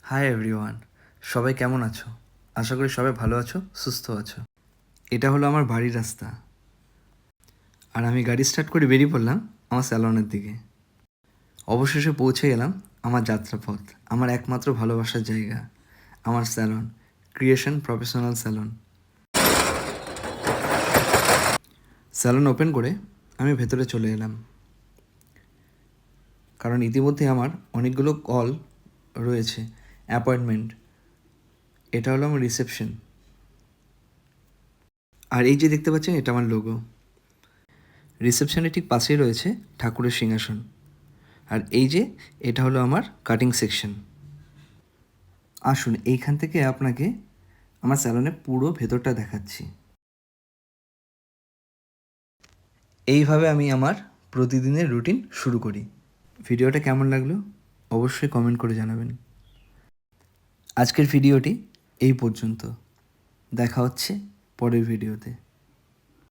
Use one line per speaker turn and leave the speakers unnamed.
Hi everyone, সবাই কেমন আছো? আশা করি সবাই ভালো আছো, সুস্থ আছো। এটা হলো আমার বাড়ির রাস্তা, আর আমি গাড়ি স্টার্ট করে বেরিয়ে পড়লাম আমার স্যালনের দিকে। অবশেষে পৌঁছে গেলাম আমার যাত্রাপথ, আমার একমাত্র ভালোবাসার জায়গা, আমার salon, creation professional salon. Salon open করে আমি ভেতরে চলে এলাম, কারণ ইতিমধ্যে আমার অনেকগুলো কল রয়েছে, অ্যাপয়েন্টমেন্ট। এটা হলো আমার রিসেপশন, আর এই যে দেখতে পাচ্ছেন এটা আমার লোগো। রিসেপশনের ঠিক পাশেই রয়েছে ঠাকুরের সিংহাসন, আর এই যে এটা হলো আমার কাটিং সেকশন। আসুন এইখান থেকে আপনাকে আমার স্যালনের পুরো ভেতরটা দেখাচ্ছি। এইভাবে আমি আমার প্রতিদিনের রুটিন শুরু করি। ভিডিওটা কেমন লাগলো অবশ্যই কমেন্ট করে জানাবেন। আজকের ভিডিওটি এই পর্যন্ত, দেখা হচ্ছে পরের ভিডিওতে।